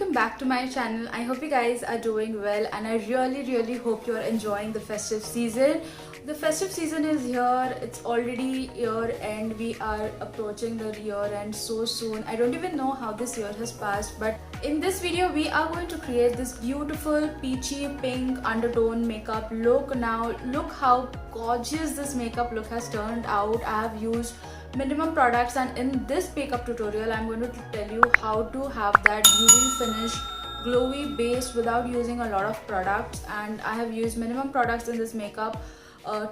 welcome back to my channel. I hope you guys are doing well and I really hope you are enjoying the festive season. The festive season is here. It's already year end. We are approaching the year end so soon. I don't even know how this year has passed, but in this video we are going to create this beautiful peachy pink undertone makeup look. Now look how gorgeous this makeup look has turned out. I have used minimum products, and in this makeup tutorial I'm going to tell you how to have that UV finish glowy base without using a lot of products. And I have used minimum products in this makeup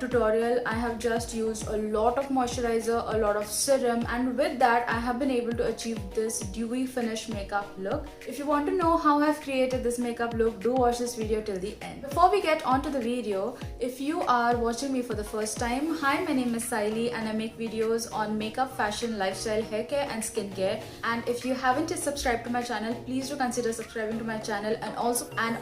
tutorial. I have just used a lot of moisturizer, a lot of serum, and with that I have been able to achieve this dewy finish makeup look. If you want to know how I've created this makeup look, do watch this video till the end. Before we get on to the video, if you are watching me for the first time, hi, my name is Saili and I make videos on makeup, fashion, lifestyle, hair care and skincare. And if you haven't yet subscribed to my channel, please do consider subscribing to my channel, and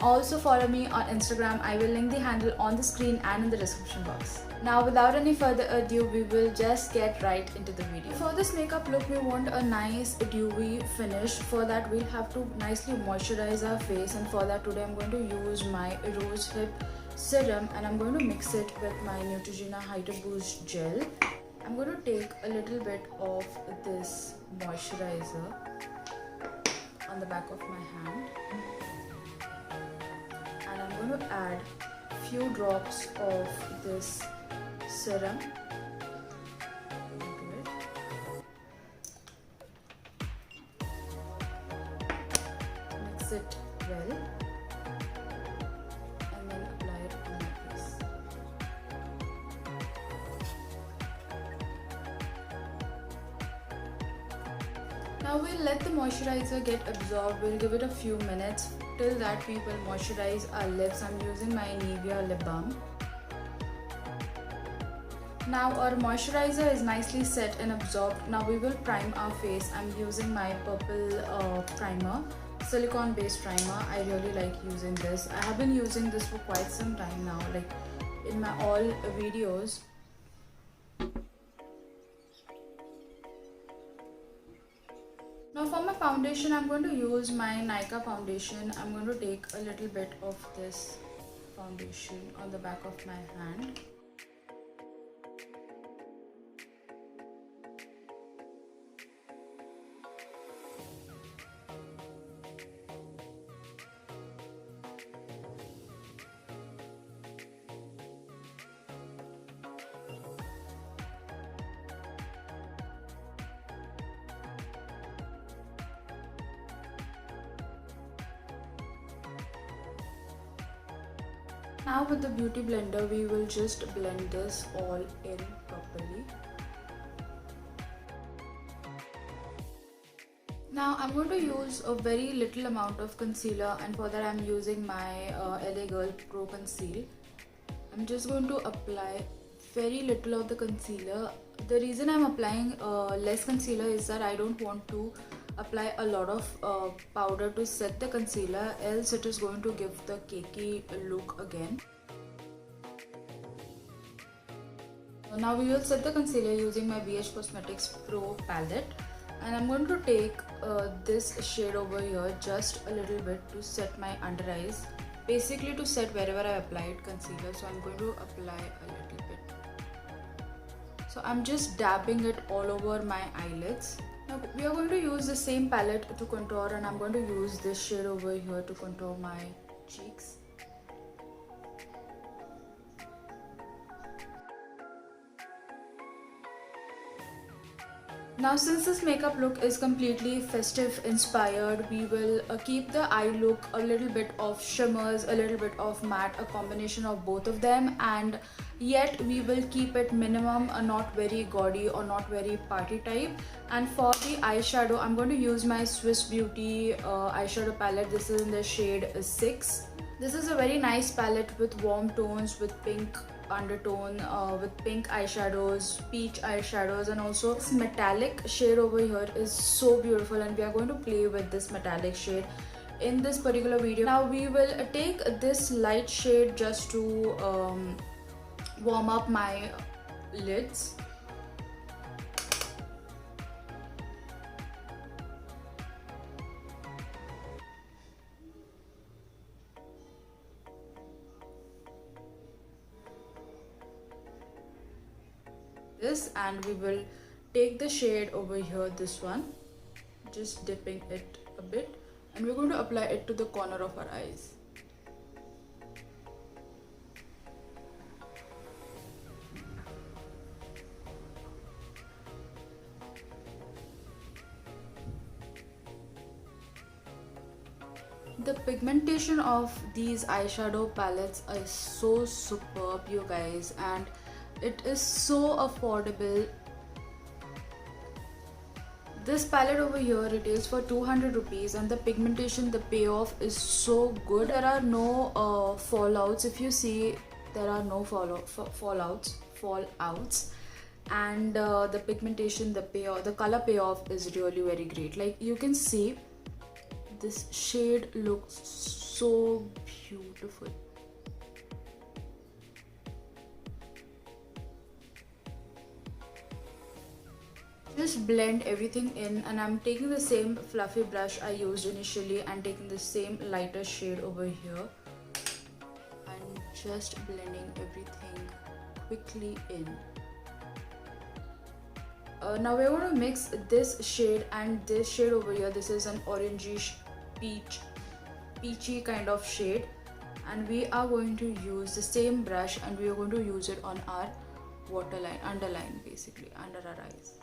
also follow me on Instagram. I will link the handle on the screen and in the description box. Now without any further ado, we will just get right into the video. For this makeup look, we want a nice dewy finish. For that we'll have to nicely moisturize our face, and for that today I'm going to use my Rose Hip serum and I'm going to mix it with my Neutrogena Hydra Boost gel. I'm going to take a little bit of this moisturizer on the back of my hand and I'm going to add few drops of this serum into it. Mix it well and then apply it on my face. Now we'll let the moisturizer get absorbed. We'll give it a few minutes. Till that we will moisturize our lips. I'm using my Nivea lip balm. Now our moisturizer is nicely set and absorbed. Now we will prime our face. I'm using my purple primer, silicone based primer. I really like using this. I have been using this for quite some time now, like in my all videos. Now for my foundation, I'm going to use my Nykaa foundation. I'm going to take a little bit of this foundation on the back of my hand. Now with the beauty blender, we will just blend this all in properly. Now I'm going to use a very little amount of concealer, and for that I'm using my LA Girl Pro Conceal. I'm just going to apply very little of the concealer. The reason I'm applying less concealer is that I don't want to apply a lot of powder to set the concealer, else it is going to give the cakey look again. Now we will set the concealer using my BH Cosmetics Pro palette, and I'm going to take this shade over here, just a little bit, to set my under eyes, basically to set wherever I applied concealer. So I'm going to apply a little bit. So I'm just dabbing it all over my eyelids. Now we are going to use the same palette to contour, and I'm going to use this shade over here to contour my cheeks. Now since this makeup look is completely festive inspired, we will keep the eye look a little bit of shimmers, a little bit of matte, a combination of both of them, and yet we will keep it minimum, not very gaudy or not very party type. And for the eyeshadow, I'm going to use my Swiss Beauty eyeshadow palette. This is in the shade 6. This is a very nice palette with warm tones, with pink undertone, with pink eyeshadows, peach eyeshadows, and also this metallic shade over here is so beautiful, and we are going to play with this metallic shade in this particular video. Now we will take this light shade just to warm up my lids. this, and we will take the shade over here, this one, just dipping it a bit, and we're going to apply it to the corner of our eyes. The pigmentation of these eyeshadow palettes is so superb, you guys, and it is so affordable. This palette over here retails for 200 rupees, and the pigmentation, the payoff is so good. There are no fallouts. If you see, there are no fallouts, and the pigmentation, the payoff, the color payoff is really very great. Like you can see, this shade looks so beautiful. Just blend everything in, and I'm taking the same fluffy brush I used initially and taking the same lighter shade over here and just blending everything quickly in. Now we're going to mix this shade and this shade over here. This is an orangish peachy kind of shade, and we are going to use the same brush and we are going to use it on our waterline, underline, basically under our eyes.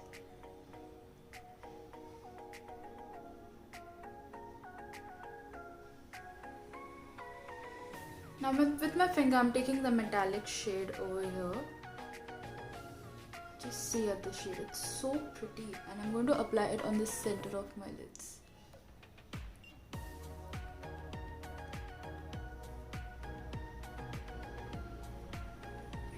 Now with my finger, I'm taking the metallic shade over here. Just see at the shade, it's so pretty, and I'm going to apply it on the center of my lids.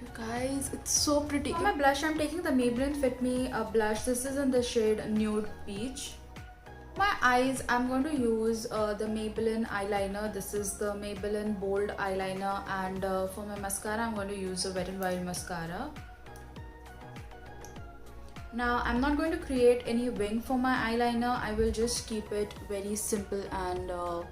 You guys, it's so pretty. For my blush, I'm taking the Maybelline Fit Me blush. This is in the shade Nude Peach. My eyes, I'm going to use the Maybelline eyeliner. This is the Maybelline Bold eyeliner, and for my mascara, I'm going to use the Wet n Wild mascara. Now I'm not going to create any wing for my eyeliner. I will just keep it very simple and normal.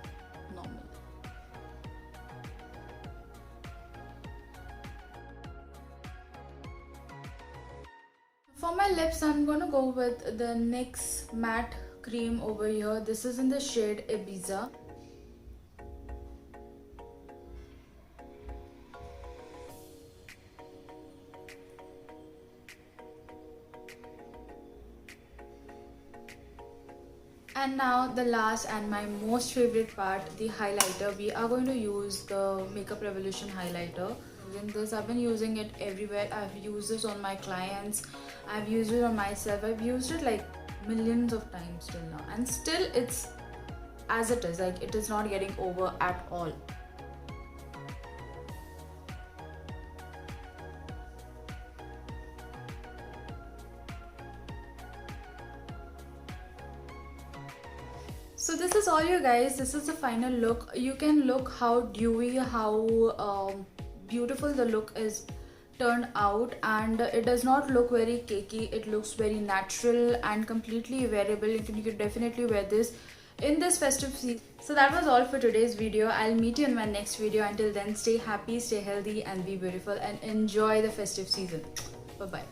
For my lips, I'm going to go with the NYX matte cream over here. This is in the shade Ibiza. And now the last and my most favorite part, the highlighter. We are going to use the Makeup Revolution highlighter. Using this, I've been using it everywhere. I've used this on my clients, I've used it on myself, I've used it like millions of times till now, and still it's as it is, like it is not getting over at all. So this is all, you guys. This is the final look. You can look how dewy, how beautiful the look is turned out, and it does not look very cakey. It looks very natural and completely wearable. You can definitely wear this in this festive season. So that was all for today's video. I'll meet you in my next video. Until then, stay happy, stay healthy, and be beautiful, and enjoy the festive season. Bye bye.